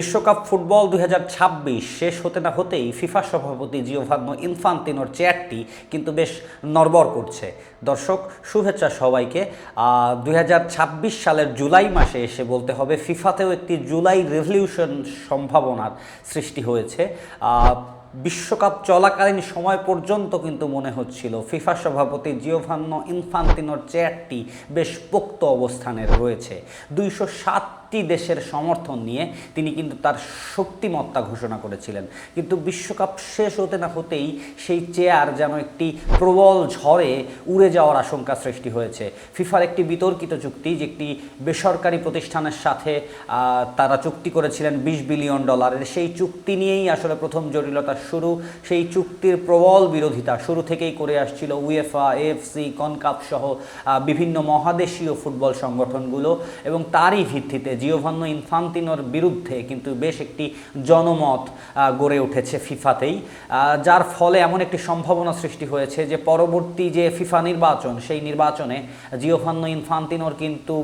বিশ্বকাপ ফুটবল 2026 শেষ হতে না হতেই ফিফা সভাপতি জিওভান্নো ইনফান্তিনোর চেয়ারটি কিন্তু বেশ নড়বড় করছে। দর্শক, শুভেচ্ছা সবাইকে। 2026 সালের জুলাই মাসে এসে বলতে হবে ফিফাতেও একটি জুলাই রেভলিউশন সম্ভাবনার সৃষ্টি হয়েছে। বিশ্বকাপ চলাকালীন সময় পর্যন্ত কিন্তু মনে হচ্ছিল ফিফা সভাপতি জিওভান্নো ইনফান্তিনোর চেয়ারটি বেশ পোক্ত অবস্থানে রয়েছে। 207টি দেশের সমর্থন নিয়ে তিনি কিন্তু তার শক্তিমত্তা ঘোষণা করেছিলেন, কিন্তু বিশ্বকাপ শেষ হতে না হতেই সেই চেয়ার যেন একটি প্রবল ঝড়ে উড়ে যাওয়ার আশঙ্কা সৃষ্টি হয়েছে। ফিফার একটি বিতর্কিত চুক্তি, যে একটি বেসরকারি প্রতিষ্ঠানের সাথে তারা চুক্তি করেছিলেন $20 বিলিয়ন, সেই চুক্তি নিয়েই আসলে প্রথম জটিলতা শুরু। সেই চুক্তির প্রবল বিরোধিতা শুরু থেকেই করে আসছিল উয়েফা, এএফসি, কনকাপ সহ বিভিন্ন মহাদেশীয় ফুটবল সংগঠনগুলো, এবং তারই ভিত্তিতে জিওভান্নো ইনফান্তিনোর বিরুদ্ধে কিন্তু বেশ একটি জনমত গড়ে উঠেছে ফিফাতেই, যার ফলে এমন একটি সম্ভাবনা সৃষ্টি হয়েছে যে পরবর্তী যে ফিফা নির্বাচন, সেই নির্বাচনে জিওভান্নো ইনফান্তিনোর কিন্তু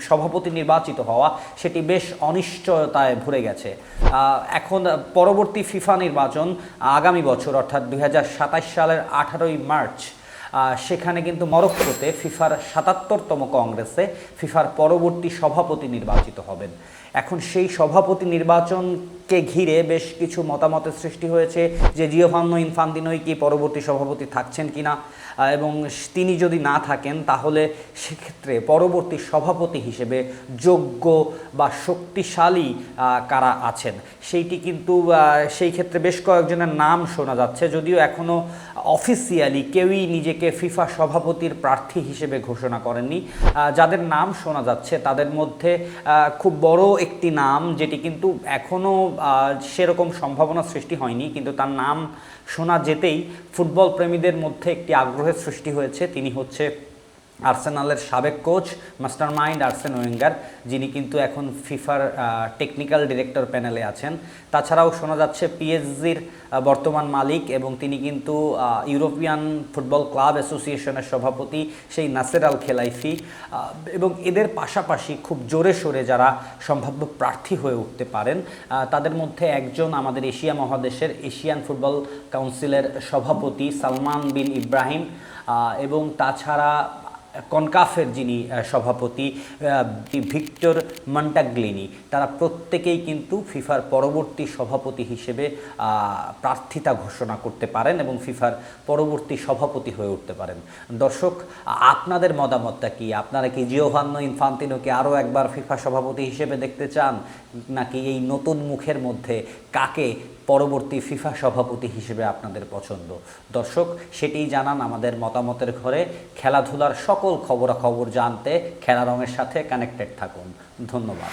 সভাপতি নির্বাচিত হওয়া সেটি বেশ অনিশ্চয়তায় ভরে গেছে। এখন পরবর্তী ফিফা নির্বাচন আগামী বছর অর্থাৎ 2027 সালের 18ই মার্চ, সেখানে কিন্তু মরক্কোতে ফিফার 77তম কংগ্রেসে ফিফার পরবর্তী সভাপতি নির্বাচিত হবেন। এখন সেই সভাপতি নির্বাচনকে ঘিরে বেশ কিছু মতামতের সৃষ্টি হয়েছে যে জিওভান্নো ইনফান্তিনোই কি পরবর্তী সভাপতি থাকছেন কিনা, এবং তিনি যদি না থাকেন তাহলে সেক্ষেত্রে পরবর্তী সভাপতি হিসেবে যোগ্য বা শক্তিশালী কারা আছেন সেইটি কিন্তু সেই ক্ষেত্রে বেশ কয়েকজনের নাম শোনা যাচ্ছে, যদিও এখনও অফিসিয়ালি কেউই নিজেকে ফিফা সভাপতির প্রার্থী হিসেবে ঘোষণা করেননি। যাদের নাম শোনা যাচ্ছে তাদের মধ্যে খুব বড় একটি নাম, যেটি কিন্তু এখনও সেরকম সম্ভাবনা সৃষ্টি হয়নি, কিন্তু তার নাম শোনা যেতেই ফুটবল প্রেমীদের মধ্যে একটি আগ্রহের সৃষ্টি হয়েছে। তিনি হচ্ছে আর্সেনালের সাবেক কোচ, মাস্টারমাইন্ড আর্সেন ওয়েঙ্গার, যিনি কিন্তু এখন ফিফার টেকনিক্যাল ডিরেক্টর প্যানেলে আছেন। তাছাড়াও শোনা যাচ্ছে পিএসজির বর্তমান মালিক এবং তিনি কিন্তু ইউরোপিয়ান ফুটবল ক্লাব অ্যাসোসিয়েশনের সভাপতি সেই নাসের আল খেলাইফি, এবং এদের পাশাপাশি খুব জোরে সোরে যারা সম্ভাব্য প্রার্থী হয়ে উঠতে পারেন তাদের মধ্যে একজন আমাদের এশিয়া মহাদেশের এশিয়ান ফুটবল কাউন্সিলের সভাপতি সালমান বিন ইব্রাহিম, এবং তাছাড়া কনকাফের যিনি সভাপতি ভিক্টর মন্টাগ্লিনি, তারা প্রত্যেকেই কিন্তু ফিফার পরবর্তী সভাপতি হিসেবে প্রার্থিতা ঘোষণা করতে পারেন এবং ফিফার পরবর্তী সভাপতি হয়ে উঠতে পারেন। দর্শক, আপনাদের মতামতটা কি? আপনারা কি জিওভান্নো ইনফান্তিনোকে আরও একবার ফিফা সভাপতি হিসেবে দেখতে চান, নাকি এই নতুন মুখের মধ্যে কাকে পরবর্তী ফিফা সভাপতি হিসেবে আপনাদের পছন্দ? দর্শক, সেটিই জানান আমাদের মতামতের ঘরে। খেলাধুলার সকল খবরাখবর জানতে খেলা রঙের সাথে কানেক্টেড থাকুন। ধন্যবাদ।